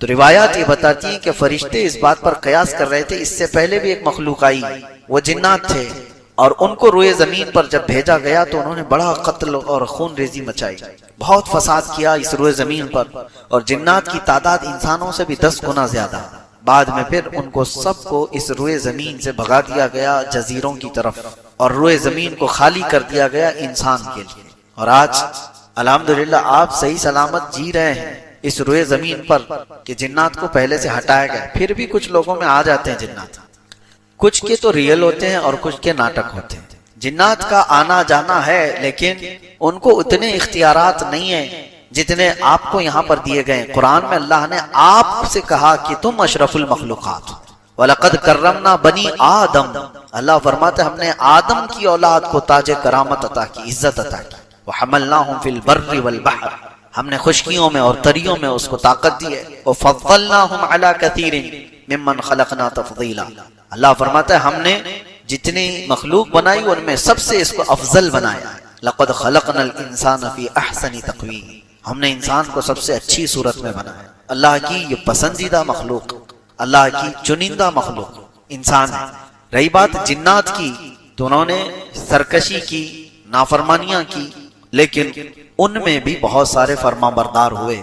تو روایات یہ بتاتی ہیں کہ فرشتے اس بات پر قیاس کر رہے تھے، اس سے پہلے بھی ایک مخلوق آئی، وہ جنات تھے، اور ان کو روئے زمین پر جب بھیجا گیا تو انہوں نے بڑا قتل اور خون ریزی مچائی، بہت فساد کیا اس روئے زمین پر، اور جنات کی تعداد انسانوں سے بھی 10 گنا زیادہ۔ بعد میں پھر ان کو سب کو اس روئے زمین سے بھگا دیا گیا جزیروں کی طرف، اور روئے زمین کو خالی کر دیا گیا انسان کے لیے۔ اور آج الحمدللہ آپ صحیح سلامت جی رہے ہیں اس روئے زمین پر کہ جنات کو پہلے سے ہٹایا گیا، پھر بھی کچھ لوگوں میں آ جاتے ہیں جنات، کچھ کے تو ریئل ہوتے ہیں اور کچھ کے ناٹک ہوتے ہیں۔ جنات کا آنا جانا ہے، لیکن ان کو اتنے اختیارات نہیں ہیں جتنے آپ کو یہاں پر دیے گئے۔ قرآن میں اللہ نے آپ سے کہا کہ تم اشرف المخلوقات، وَلَقَدْ كَرَّمْنَا بَنِي آدم، اللہ فرماتے ہم نے آدم کی اولاد کو تاج کرامت عطا کی، عزت عطا کی۔ وَحَمَلْنَاهُمْ فِي الْبَرِّ وَالْبَحْرِ، ہم نے خشکیوں میں اور تریوں میں اس کو طاقت دی ہے۔ وَفَضَّلْنَاهُمْ عَلَى كَثِيرٍ مِّمَّنْ خَلَقْنَا تَفْضِيلًا، اللہ فرماتا ہے ہم نے جتنی مخلوق بنائی ان میں سب سے اس کو افضل بنایا۔ لَقَدْ خَلَقْنَا الْإِنسَانَ فِي أَحْسَنِ تَقْوِيمٍ، ہم نے انسان کو سب سے اچھی صورت میں بنایا۔ اللہ کی یہ پسندیدہ مخلوق، اللہ کی چنندہ مخلوق انسان ہے۔ رہی بات جنات کی تو انہوں نے سرکشی کی، نافرمانیاں کی، لیکن ان میں بھی بہت سارے فرما بردار ہوئے۔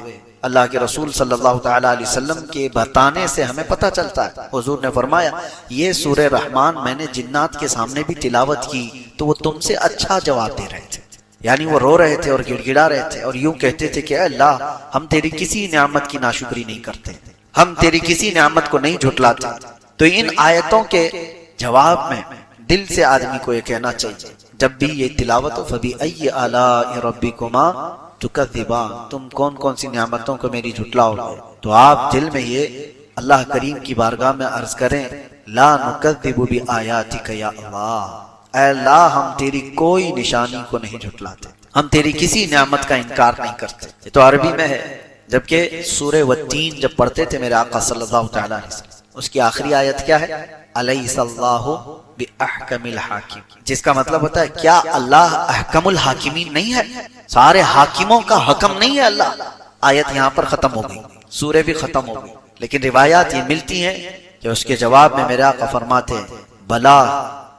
اللہ کے رسول صلی اللہ تعالیٰ علیہ وسلم کے بتانے سے ہمیں پتہ چلتا ہے، حضور نے فرمایا یہ سورہ رحمان میں نے جنات کے سامنے بھی تلاوت کی تو وہ تم سے اچھا جواب دے رہے تھے، یعنی وہ رو رہے تھے اور گڑ گڑا رہے تھے اور یوں کہتے تھے کہ اے اللہ ہم تیری کسی نعمت کی ناشکری نہیں کرتے، ہم تیری کسی نعمت کو نہیں جھٹلاتے۔ تو ان آیتوں کے جواب میں دل سے آدمی کو یہ کہنا چاہیے جب بھی یہ تلاوت ہو، فَبِأَيِّ آلَاءِ رَبِّكُمَا تُكَذِّبَانِ، تم کون کون سی نعمتوں کو میری جھٹلاؤ گے۔ تو آپ دل میں یہ اللہ کریم کی بارگاہ میں عرض کریں، لا نکذب بآیاتک یا اللہ، اے اللہ ہم تیری کوئی نشانی کو نہیں جھٹلاتے، ہم تیری کسی نعمت کا انکار نہیں کرتے۔ یہ تو عربی میں ہے، جبکہ سورہ والتین جب پڑھتے تھے میرے آقا صلی اللہ تعالیٰ علیہ وسلم، اس کی آخری آیت کیا ہے؟ الیس اللہ بأحکم الحاکم، جس کا مطلب ہوتا ہے کیا اللہ احکم الحاکمین نہیں ہے، سارے حاکموں کا حکم نہیں ہے اللہ۔ آیت یہاں پر ختم ہو گئی، سورہ بھی ختم ہو گئی، لیکن روایات یہ ملتی ہیں کہ اس کے جواب میں میرے آقا فرماتے ہیں بلا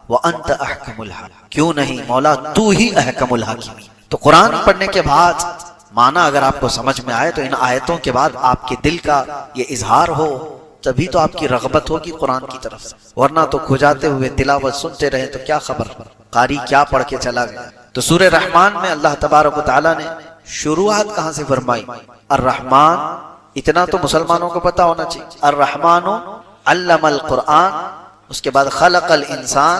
وانت احکم الحاکم، کیوں نہیں مولا تو ہی احکم الحاکمین۔ تو قرآن پڑھنے کے بعد معنی اگر آپ کو سمجھ میں آئے تو ان آیتوں کے بعد آپ کے دل کا یہ اظہار ہو، تبھی تو آپ کی رغبت ہوگی قرآن کی طرف سے، ورنہ تو کھجاتے ہوئے تلاوت سنتے رہے تو کیا خبر قاری کیا پڑھ کے چلا گیا۔ تو سورہ رحمان میں اللہ تبارک و تعالیٰ نے شروعات کہاں سے فرمائی؟ الرحمن، اتنا تو مسلمانوں کو پتا ہونا چاہیے، الرحمن علم القرآن، اس کے بعد خلق الانسان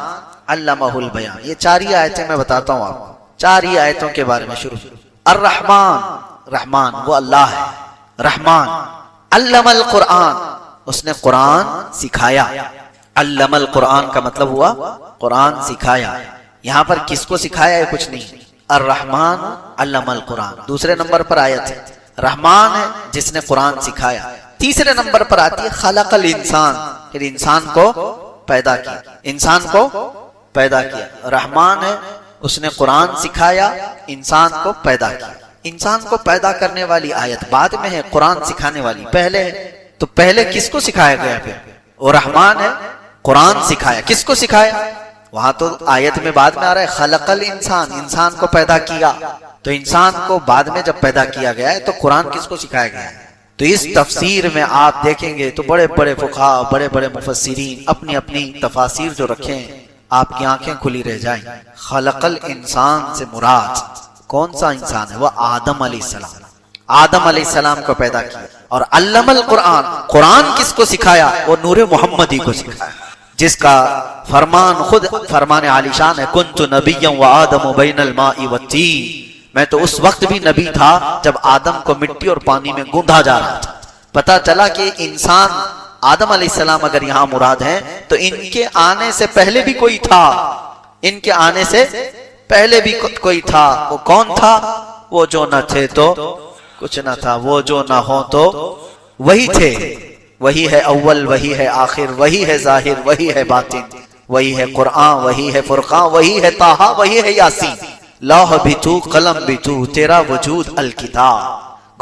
علمہ البیان۔ یہ 4 ہی آیتیں میں بتاتا ہوں آپ کو، 4 ہی آیتوں کے بارے میں شروع۔ الرحمن، رحمان وہ اللہ ہے، رحمان علم القرآن، اس نے قرآن سکھایا۔ علم القرآن کا مطلب ہوا قرآن سکھایا۔ یہاں پر کس کو سکھایا ہے؟ کچھ نہیں، الرحمن علم القرآن دوسرے نمبر پر آیت ہے، رحمان ہے جس نے قرآن سکھایا۔ تیسرے نمبر پر آتی ہے خلق الانسان، پھر انسان کو پیدا کیا، انسان کو پیدا کیا۔ رحمان ہے اس نے قرآن سکھایا، انسان کو پیدا کیا۔ انسان کو پیدا کرنے والی آیت بعد میں ہے، قرآن سکھانے والی پہلے ہے۔ تو پہلے کس کو سکھایا گیا؟ پھر وہ رحمان ہے، قرآن سکھایا، کس کو سکھایا؟ وہاں تو آیت میں بعد میں آ رہا ہے خلق الانسان، انسان کو پیدا کیا۔ تو انسان کو بعد میں جب پیدا کیا گیا ہے تو قرآن کس کو سکھایا گیا ہے؟ تو اس تفسیر میں آپ دیکھیں گے تو بڑے بڑے فقہاء، بڑے بڑے مفسرین اپنی اپنی تفاسیر جو رکھے ہیں، آپ کی آنکھیں کھلی رہ جائیں۔ خلق الانسان سے مراد کون سا انسان ہے؟ وہ آدم علیہ السلام، آدم علیہ السلام کو پیدا کیا۔ اور علم القرآن، قرآن کس کو سکھایا؟ وہ نور محمدی کو سکھایا، جس کا فرمان خود فرمان عالی شان ہے، کنت نبیا وآدم بین الماء والطین، میں تو اس وقت بھی نبی تھا جب آدم کو مٹی اور پانی میں گوندھا جا رہا تھا۔ پتہ چلا کہ انسان آدم علیہ السلام اگر یہاں مراد ہیں تو ان کے آنے سے پہلے بھی کوئی تھا، ان کے آنے سے پہلے بھی کوئی تھا۔ وہ کون تھا؟ وہ جو نہ تھے تو کچھ نہ تھا، وہ جو نہ ہو تو وہی تھے۔ وہی ہے اول، وہی ہے آخر، وہی ہے ظاہر، وہی ہے باطن، وہی ہے قرآن، وہی ہے فرقان، وہی ہے طٰہٰ، وہی ہے یاسین۔ لوح بھی تو، قلم بھی تو، تیرا وجود الکتاب۔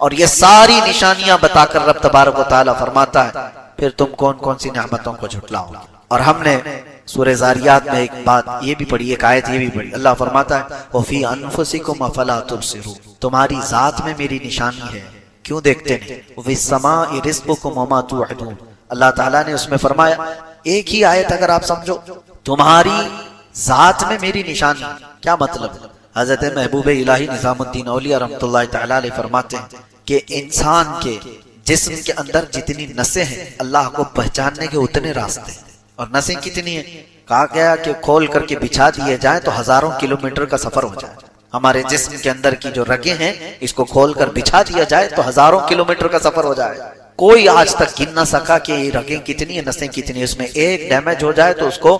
اور یہ ساری نشانیاں بتا کر رب تبارک و تعالیٰ فرماتا ہے پھر تم کون کون سی نعمتوں کو جھٹلاؤ گے۔ اور ہم نے سورہ زاریات میں ایک بات یہ بھی پڑھی، ایک آیت یہ بھی پڑھی، اللہ فرماتا ہے وَفِي أَنفُسِكُمْ أَفَلَا تُبْصِرُونَ، تمہاری ذات میں میری نشانی ہے، کیوں دیکھتے نہیں؟ وَفِي السَّمَاءِ رِزْقُكُمْ وَمَا تُوعَدُونَ، اللہ تعالیٰ نے اس میں فرمایا ایک ہی آیت اگر آپ سمجھو، تمہاری ذات میں میری نشانی، کیا مطلب؟ حضرت محبوب الہی نظام الدین اولیاء رحمۃ اللہ تعالیٰ علیہ فرماتے ہیں کہ انسان کے جسم کے اندر جتنی نسیں ہیں اللہ کو پہچاننے کے اتنے راستے ہیں، اور نسیں کتنی ہیں؟ کہا گیا کہ کھول کر کے بچھا دیے جائیں تو ہزاروں کلومیٹر کا سفر ہو جائے۔ ہمارے جسم کے اندر کی جو رگیں ہیں اس کو کھول کر بچھا دیا جائے تو ہزاروں کلومیٹر کا سفر ہو جائے۔ کوئی آج تک گن نہ سکا کہ یہ رگیں کتنی ہیں، نسیں کتنی ہیں، اس میں ایک ڈیمیج ہو جائے تو اس کو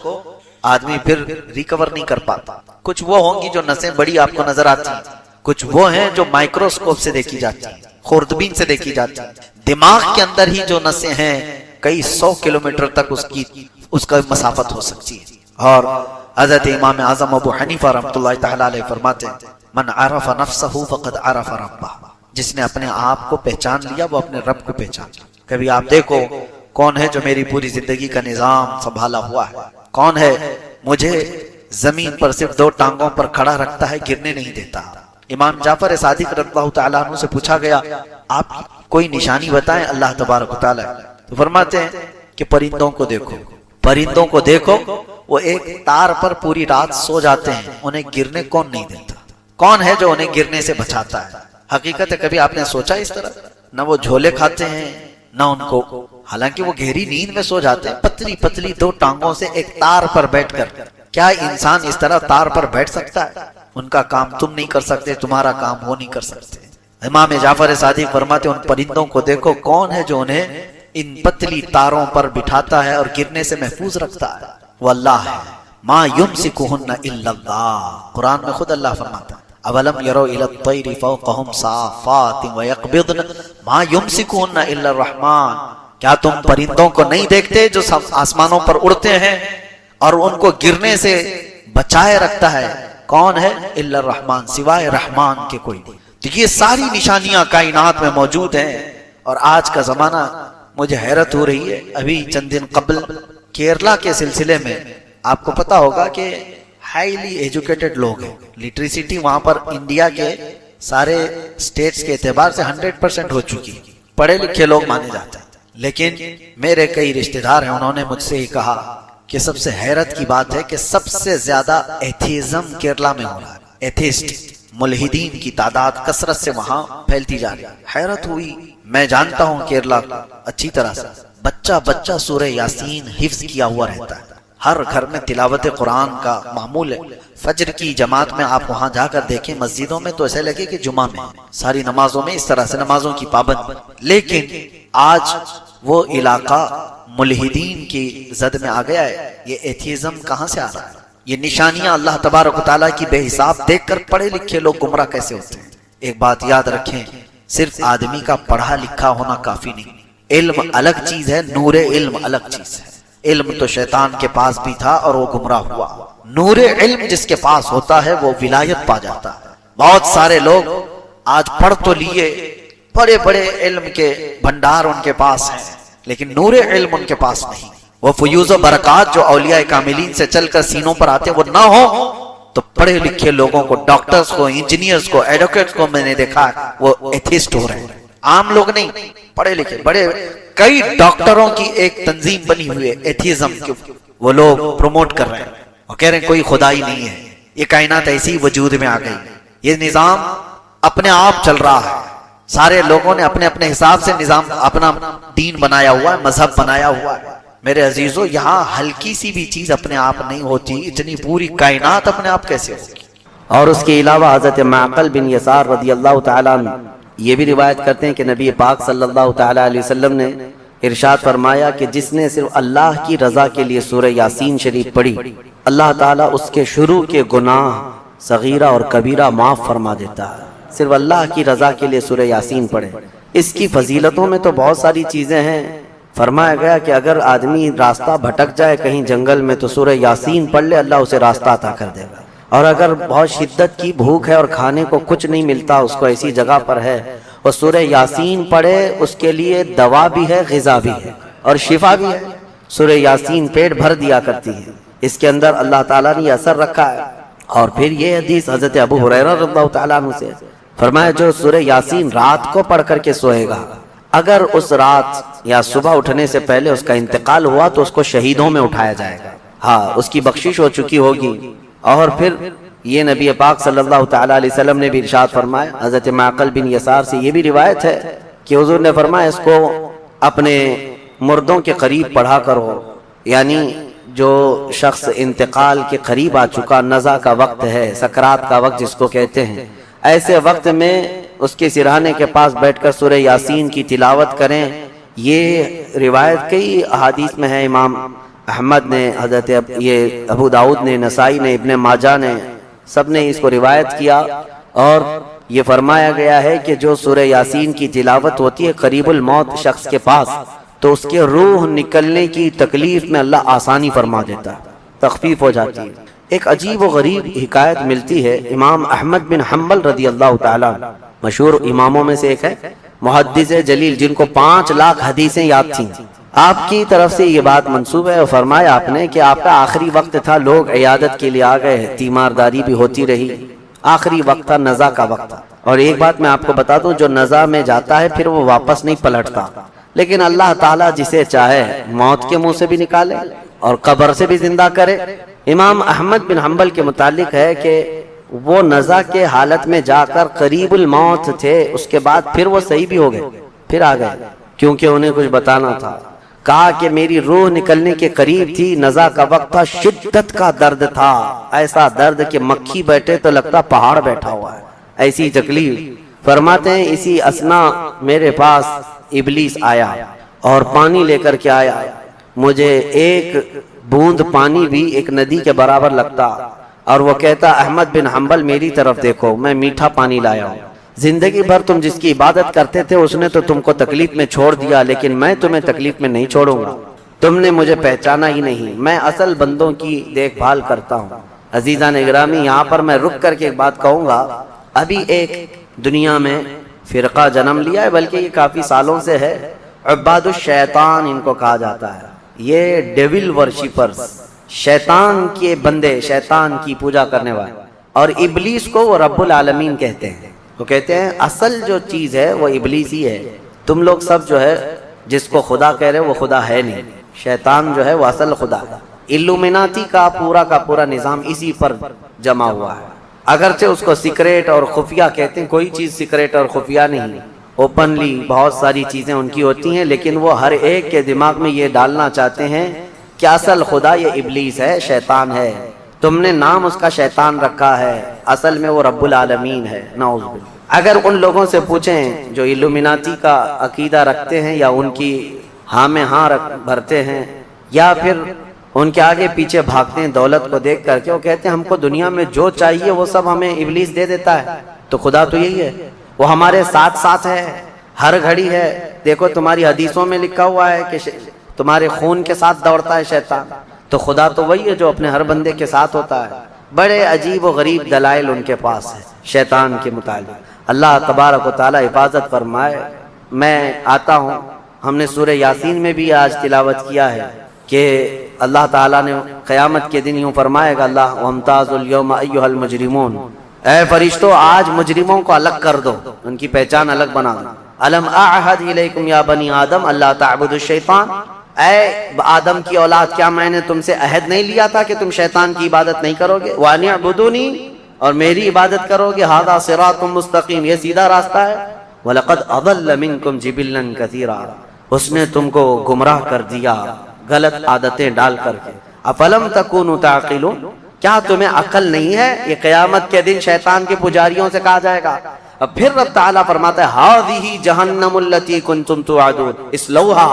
آدمی پھر ریکور نہیں کر پاتا۔ کچھ وہ ہوں گی جو نسیں بڑی آپ کو نظر آتی ہیں، کچھ وہ ہیں جو مائکروسکوپ سے دیکھی جاتی ہیں، خوردبین سے دیکھی جاتی ہیں۔ دماغ کے اندر ہی جو نسیں ہیں کئی 100 کلومیٹر تک اس کا مسافت ہو سکتی ہے۔ اور حضرت امام اعظم ابو حنیفہ رحمۃ اللہ تعالیٰ علیہ فرماتے ہیں من عرف نفسہ فقد عرف ربہ، جس نے اپنے آپ کو پہچان لیا وہ اپنے رب کو پہچان لیا۔ کبھی آپ دیکھو کون ہے جو میری پوری زندگی کا نظام سنبھالا ہوا ہے، کون ہے مجھے زمین پر صرف 2 ٹانگوں پر کھڑا رکھتا ہے، گرنے نہیں دیتا۔ امام جعفر صادق رضی اللہ تعالیٰ عنہ سے پوچھا گیا آپ کوئی نشانی بتائیں اللہ تبارک و تعالیٰ، تو فرماتے ہیں کہ پرندوں کو دیکھو، پرندوں کو دیکھو، وہ ایک تار پر پوری رات سو جاتے ہیں، انہیں گرنے کون نہیں دیتا؟ کون ہے جو انہیں گرنے سے بچاتا ہے؟ حقیقت ہے کبھی آپ نے سوچا اس طرح؟ نہ وہ جھولے کھاتے ہیں نہ ان کو، حالانکہ وہ گہری نیند میں سو جاتے ہیں پتلی پتلی 2 ٹانگوں سے ایک تار پر بیٹھ کر۔ کیا انسان اس طرح تار پر بیٹھ سکتا ہے؟ ان کا کام تم نہیں کر سکتے، تمہارا کام وہ نہیں کر سکتے۔ امام جعفر صادق فرماتے ان پرندوں کو دیکھو کون ہے جو انہیں ان پتلی تاروں پر بٹھاتا ہے اور گرنے سے محفوظ رکھتا ہے، وہ اللہ ہے۔ ما یمسکہن الا اللہ، قرآن میں خود اللہ فرماتا ہے اولم یروا الی الطیر فوقہم صافات ویقبضن ما یمسکہن الا الرحمن، کیا تم پرندوں کو نہیں دیکھتے جو آسمانوں پر اڑتے ہیں اور ان کو گرنے سے بچائے رکھتا ہے؟ کون ہے؟ الا الرحمن، سوائے رحمان کے کوئی نہیں۔ تو یہ ساری نشانیاں کائنات میں موجود ہیں، اور آج کا زمانہ مجھے حیرت ہو رہی ہے۔ ابھی چند دن قبل کیرلا کے سلسلے میں آپ کو پتا ہوگا کہ ہائیلی ایجوکیٹڈ لوگ ہیں، لٹریسٹی وہاں پر انڈیا کے سارے سٹیٹس کے اعتبار سے 100% ہو چکی، پڑھے لکھے لوگ مانے جاتے ہیں۔ لیکن میرے کئی رشتہ دار ہیں، انہوں نے مجھ سے ہی کہا کہ سب سے حیرت کی بات ہے کہ سب سے زیادہ ایتھیزم کیرلا میں ہو رہا ہے، ایتھیسٹ ملحدین کی تعداد کثرت سے وہاں پھیلتی جا رہی ہے۔ حیرت ہوئی، میں جانتا ہوں کیرلا اچھی طرح سے، بچہ بچہ سورہ یاسین حفظ کیا ہوا رہتا ہے، ہر گھر میں تلاوت قرآن کا معمول ہے۔ فجر کی جماعت میں آپ وہاں جا کر دیکھیں مسجدوں میں تو ایسے لگے کہ جمعہ میں، ساری نمازوں میں اس طرح سے نمازوں کی پابند۔ لیکن آج وہ علاقہ ملحدین کی زد میں آ گیا ہے۔ یہ ایتھیزم کہاں سے آ رہا ہے؟ یہ نشانیاں اللہ تبارک و تعالیٰ کی بے حساب دیکھ کر پڑھے لکھے لوگ گمراہ کیسے ہوتے ہیں؟ ایک بات یاد رکھیں، صرف آدمی کا پڑھا لکھا ہونا کافی نہیں، علم الگ چیز ہے، نور علم الگ چیز ہے۔ علم تو شیطان کے پاس بھی تھا اور وہ گمراہ ہوا، نور علم جس کے پاس ہوتا ہے وہ ولایت پا جاتا ہے۔ بہت سارے لوگ آج پڑھ تو لیے، بڑے بڑے علم کے بھنڈار ان کے پاس ہیں، لیکن نور علم ان کے پاس نہیں۔ وہ فیوز و برکات جو اولیاء کاملین سے چل کر سینوں پر آتے ہیں وہ نہ ہو تو پڑھے لکھے لوگوں کو، ڈاکٹرز کو، انجینئرز کو، ایڈوکیٹس کو میں نے دیکھا وہ ایتھیسٹ ہو رہے ہیں، عام لوگ نہیں، پڑھے لکھے بڑے کئی ڈاکٹروں کی ایک تنظیم بنی ہوئی ہے ایتھیزم کی، وہ لوگ پروموٹ کر رہے ہیں اور کہہ رہے ہیں کوئی خدا ہی نہیں ہے، یہ کائنات ایسی وجود میں آ گئی، یہ نظام اپنے آپ چل رہا ہے، سارے لوگوں نے اپنے اپنے حساب سے نظام اپنا دین بنایا ہوا ہے، مذہب بنایا ہوا ہے۔ میرے عزیزو، یہاں ہلکی سی بھی چیز اپنے آپ نہیں ہوتی، اتنی پوری کائنات اپنے آپ کیسے ہوگی؟ اور اس کے علاوہ حضرت معقل بن یسار رضی اللہ تعالیٰ عنہ یہ بھی روایت کرتے ہیں کہ نبی پاک صلی اللہ تعالیٰ علیہ وسلم نے ارشاد فرمایا کہ جس نے صرف اللہ کی رضا کے لیے سورہ یاسین شریف پڑھی، اللہ تعالیٰ اس کے شروع کے گناہ صغیرہ اور کبیرہ معاف فرما دیتا ہے۔ صرف اللہ کی رضا کے لیے سورہ یاسین پڑھیں۔ اس کی فضیلتوں میں تو بہت ساری چیزیں ہیں، فرمایا گیا کہ اگر آدمی راستہ بھٹک جائے کہیں جنگل میں تو سورہ یاسین پڑھ لے، اللہ اسے راستہ عطا کر دے گا۔ اور اگر بہت شدت کی بھوک ہے اور کھانے کو کچھ نہیں ملتا اس کو ایسی جگہ پر ہے وہ سورہ یاسین پڑھے، اس کے لیے دوا بھی ہے، غذا بھی ہے اور شفا بھی ہے۔ سورہ یاسین پیٹ بھر دیا کرتی ہے، اس کے اندر اللہ تعالیٰ نے یہ اثر رکھا ہے۔ اور پھر یہ حدیث حضرت ابو ہریرہ رضی اللہ تعالیٰ عنہ سے فرمایا جو سورہ یاسین رات کو پڑھ کر کے سوئے گا، اگر اس رات یا صبح اٹھنے سے پہلے اس کا انتقال ہوا تو اس کو شہیدوں میں اٹھایا جائے گا، ہاں اس کی بخشش ہو چکی ہوگی۔ اور پھر یہ نبی پاک صلی اللہ تعالیٰ علیہ وسلم نے بھی ارشاد فرمایا، حضرت معقل بن یسار سے یہ بھی روایت ہے کہ حضور نے فرمایا اس کو اپنے مردوں کے قریب پڑھا کرو، یعنی جو شخص انتقال کے قریب آ چکا، نزع کا وقت ہے، سکرات کا وقت جس کو کہتے ہیں، ایسے وقت میں اس کے سرہانے کے پاس بیٹھ کر سورہ یاسین کی تلاوت کریں۔ یہ روایت کئی احادیث میں ہے، امام احمد نے، حضرت یہ ابو داؤد نے، نسائی نے، ابن ماجہ نے، سب نے اس کو روایت کیا۔ اور یہ فرمایا گیا ہے کہ جو سورہ یاسین کی تلاوت ہوتی ہے قریب الموت شخص کے پاس، تو اس کے روح نکلنے کی تکلیف میں اللہ آسانی فرما دیتا ہے، تخفیف ہو جاتی ہے۔ ایک عجیب و غریب حکایت ملتی ہے، امام احمد بن حنبل رضی اللہ تعالیٰ مشہور اماموں میں سے ایک ہے، محدث جلیل جن کو 5 لاکھ حدیثیں یاد تھیں، آپ کی طرف سے یہ بات منسوب ہے اور فرمایا آپ نے کہ آپ کا آخری وقت تھا، لوگ عیادت کے لیے آ گئے، تیمارداری بھی ہوتی رہی، آخری وقت تھا، نزع کا وقت تھا۔ اور ایک بات میں آپ کو بتا دوں، جو نزع میں جاتا ہے پھر وہ واپس نہیں پلٹتا، لیکن اللہ تعالیٰ جسے چاہے موت کے منہ سے بھی نکالے اور قبر سے بھی زندہ کرے۔ امام احمد بن حنبل کے متعلق ہے کہ وہ نزع کے حالت میں جا کر قریب الموت تھے، اس کے بعد پھر وہ صحیح بھی ہو گئے، پھر آ گئے، کیونکہ انہیں کچھ بتانا تھا۔ کہا کہ میری روح نکلنے کے قریب تھی، نزع کا وقت تھا، شدت کا درد تھا، ایسا درد کہ مکھی بیٹھے تو لگتا پہاڑ بیٹھا ہوا ہے، ایسی تکلیف۔ فرماتے ہیں اسی اسنا میرے پاس ابلیس آیا اور پانی لے کر کے آیا، مجھے ایک بوند پانی بھی ایک ندی کے برابر لگتا، اور وہ کہتا احمد بن حنبل میری طرف دیکھو، میں میٹھا پانی لایا ہوں، زندگی بھر تم جس کی عبادت کرتے تھے اس نے تو تم کو تکلیف میں چھوڑ دیا، لیکن میں تمہیں تکلیف میں نہیں چھوڑوں گا، تم نے مجھے پہچانا ہی نہیں، میں اصل بندوں کی دیکھ بھال کرتا ہوں۔ عزیزان اکرامی، یہاں پر میں رک کر کے ایک بات کہوں گا، ابھی ایک دنیا میں فرقہ جنم لیا ہے، بلکہ یہ کافی سالوں سے ہے، عباد الشیطان ان کو کہا جاتا ہے، یہ ڈیول ورشپرز، شیطان کے بندے، شیطان کی پوجا کرنے والے، اور ابلیس کو وہ رب العالمین کہتے ہیں۔ وہ کہتے ہیں اصل جو چیز ہے وہ ابلیس ہی ہے، تم لوگ سب جو ہے جس کو خدا کہہ رہے وہ خدا ہے نہیں، شیطان جو ہے وہ اصل خدا ہے۔ الومناتی کا پورا نظام اسی پر جمع ہوا ہے، اگرچہ اس کو سیکریٹ اور خفیہ کہتے ہیں، کوئی چیز سیکریٹ اور خفیہ نہیں، اوپنلی بہت ساری چیزیں ان کی ہوتی ہیں، لیکن وہ ہر ایک کے دماغ میں یہ ڈالنا چاہتے ہیں کہ اصل خدا یہ ابلیس ہے، شیطان ہے، تم نے نام اس کا شیطان رکھا ہے، اصل میں وہ رب العالمین ہے، نعوذ باللہ۔ اگر ان لوگوں سے پوچھیں جو الومناتی کا عقیدہ رکھتے ہیں یا ان کی ہاں میں ہاں بھرتے ہیں یا پھر ان کے آگے پیچھے بھاگتے ہیں دولت کو دیکھ کر کے، وہ کہتے ہیں ہم کو دنیا میں جو چاہیے وہ سب ہمیں ابلیس دے دیتا ہے، تو خدا تو یہی ہے، وہ ہمارے ساتھ ساتھ ہے، ہر گھڑی ہے، دیکھو تمہاری حدیثوں میں لکھا ہوا ہے کہ تمہارے خون کے ساتھ دوڑتا ہے شیطان، تو خدا تو وہی ہے جو اپنے ہر بندے کے ساتھ ہوتا ہے۔ بڑے عجیب و غریب دلائل ان کے پاس ہے شیطان کے متعلق، اللہ تبارک و تعالی حفاظت فرمائے۔ میں آتا ہوں، ہم نے سورہ یاسین میں بھی آج تلاوت کیا ہے کہ اللہ تعالیٰ نے قیامت کے دن یوں فرمائے گا اللہ وَامْتَازُوا الْيَوْمَ أَيُّهَا الْمُجْرِمُونَ، اے فرشتوں آج مجرموں کو الگ کر دو، ان کی پہچان الگ بنا دو۔ أَلَمْ أَعْهَدْ إِلَيْكُمْ يَا بَنِي آدَمَ أَلَّا تَعْبُدُوا الشَّيْطَانَ، اے آدم کی اولاد کیا میں نے تم سے عہد نہیں لیا تھا کہ تم شیطان کی عبادت نہیں کرو گے؟ وَأَنِ اعْبُدُونِي، اور میری عبادت کرو گے، هَذَا صِرَاطٌ مُسْتَقِيمٌ، یہ سیدھا راستہ ہے۔ وَلَقَدْ أَضَلَّ مِنْكُمْ جِبِلًّا كَثِيرًا، اس نے تم کو گمراہ کر دیا غلط عادتیں ڈال کر کے۔ افلم تکونوا تعقلون، کیا تمہیں عقل نہیں ہے؟ یہ قیامت کے دن شیطان کے پجاریوں سے کہا جائے گا۔ اب پھر رب تعالیٰ فرماتا ہے ہذہ جہنم التی کنتم توعدون اصلوہا،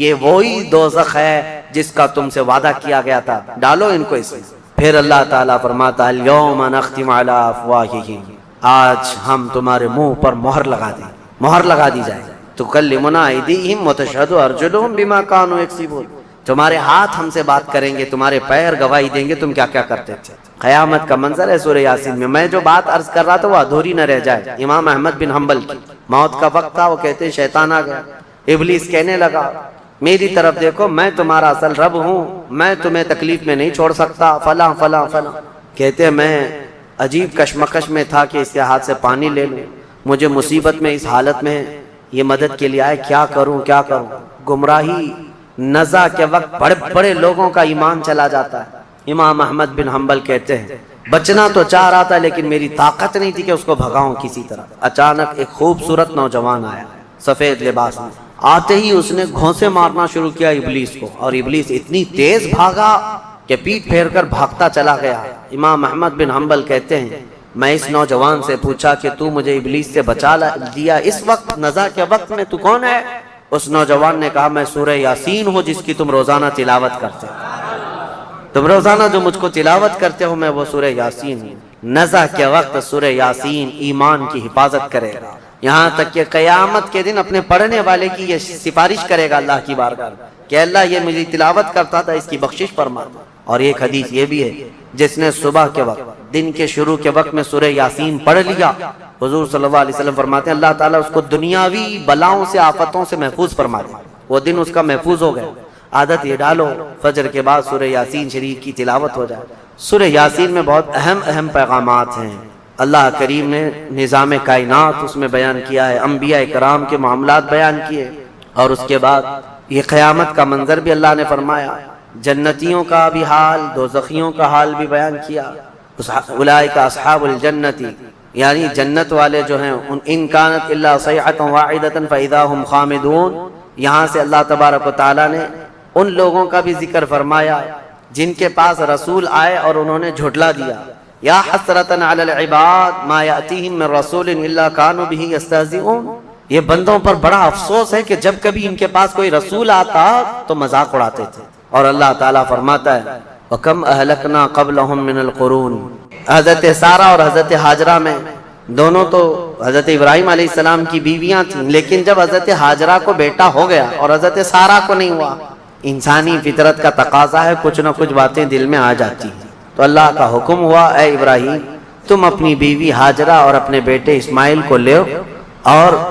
یہ وہی دوزخ ہے جس کا تم سے وعدہ کیا گیا تھا، ڈالو ان کو اس میں۔ پھر اللہ تعالیٰ فرماتا ہے الیوم نختم علی افواہہم، آج ہم تمہارے منہ پر مہر لگا دیں، مہر لگا دی جائے، تکلمنا ایدیہم وتشہد ارجلہم بما کانوا یکسبون، تمہارے ہاتھ ہم سے بات کریں گے، تمہارے پیر گواہی دیں گے تم کیا کیا کرتے تھے۔ قیامت کا منظر ہے سورہ یاسین میں۔ میں جو بات عرض کر رہا تھا وہ ادھوری نہ رہ جائے۔ امام احمد بن حنبل کی موت کا وقت تھا، وہ کہتے شیطان آ گیا، ابلیس کہنے لگا میری طرف دیکھو، میں تمہارا اصل رب ہوں، میں تمہیں تکلیف میں نہیں چھوڑ سکتا، فلاں فلاں فلاں۔ کہتے میں عجیب کشمکش میں تھا کہ اس کے ہاتھ سے پانی لے لوں، مجھے مصیبت میں اس حالت میں یہ مدد کے لیے آئے، کیا کروں کیا کروں۔ گمراہی نزع کے وقت بڑے بڑے لوگوں کا ایمان چلا جاتا ہے۔ امام احمد بن حنبل کہتے ہیں بچنا تو چاہ رہا تھا لیکن میری طاقت نہیں تھی کہ اس کو بھگاؤں کسی طرح۔ اچانک ایک خوبصورت نوجوان آیا سفید لباس میں، آتے ہی اس نے گھونسے مارنا شروع کیا ابلیس کو، اور ابلیس اتنی تیز بھاگا کہ پیٹ پھیر کر بھاگتا چلا گیا۔ امام احمد بن حنبل کہتے ہیں میں اس نوجوان سے پوچھا کہ تو مجھے ابلیس سے بچا دیا اس وقت نزع کے وقت میں، تو کون ہے؟ اس نوجوان نے کہا میں سورہ یاسین ہوں جس کی تم روزانہ تلاوت کرتے ہو، تم روزانہ جو مجھ کو تلاوت کرتے ہو میں وہ سورہ یاسین ہوں۔ نزع کے وقت سورہ یاسین ایمان کی حفاظت کرے گا، یہاں تک کہ قیامت کے دن اپنے پڑھنے والے کی یہ سفارش کرے گا اللہ کی بارگاہ کہ اللہ یہ مجھے تلاوت کرتا تھا، اس کی بخشش فرما۔ اور ایک حدیث یہ بھی ہے جس نے صبح کے وقت دن کے شروع کے وقت میں سورہ یاسین پڑھ لیا، حضور صلی اللہ علیہ وسلم فرماتے ہیں اللہ تعالیٰ اس کو دنیاوی بلاؤں سے آفتوں سے محفوظ فرما دے، وہ دن اس کا محفوظ ہو گیا۔ عادت یہ ڈالو فجر کے بعد سورہ یاسین شریف کی تلاوت ہو جائے۔ سورہ یاسین میں بہت اہم پیغامات ہیں، اللہ کریم نے نظام کائنات اس میں بیان کیا ہے، انبیاء کرام کے معاملات بیان کیے، اور اس کے بعد یہ قیامت کا منظر بھی اللہ نے فرمایا، جنتیوں کا بھی حال، دوزخیوں کا حال بھی بیان کیا۔ اولئک اصحاب الجنت، یعنی جنت والے جو ہیں ان کانت الا صیحۃ واحدۃ فاذا هم خامدون، یہاں سے اللہ تبارک و تعالیٰ نے ان لوگوں کا بھی ذکر فرمایا جن کے پاس رسول آئے اور انہوں نے جھٹلا دیا۔ یا حسرۃ علی العباد ما یأتیہم من رسول الا کانوا بہ یستہزئون، یہ بندوں پر بڑا افسوس ہے کہ جب کبھی ان کے پاس کوئی رسول آتا تو مذاق اڑاتے تھے۔ اور اللہ تعالیٰ فرماتا ہے وَكَمْ أَهْلَكْنَا قَبْلَهُمْ مِنَ الْقُرُونِ، حضرت سارہ اور حضرت ہاجرہ میں دونوں تو حضرت ابراہیم علیہ السلام کی بیویاں تھیں، لیکن جب حضرت ہاجرہ کو بیٹا ہو گیا اور حضرت سارہ کو نہیں ہوا، انسانی فطرت کا تقاضا ہے کچھ نہ کچھ باتیں دل میں آ جاتی ہیں، تو اللہ کا حکم ہوا اے ابراہیم تم اپنی بیوی ہاجرہ اور اپنے بیٹے اسماعیل کو لے اور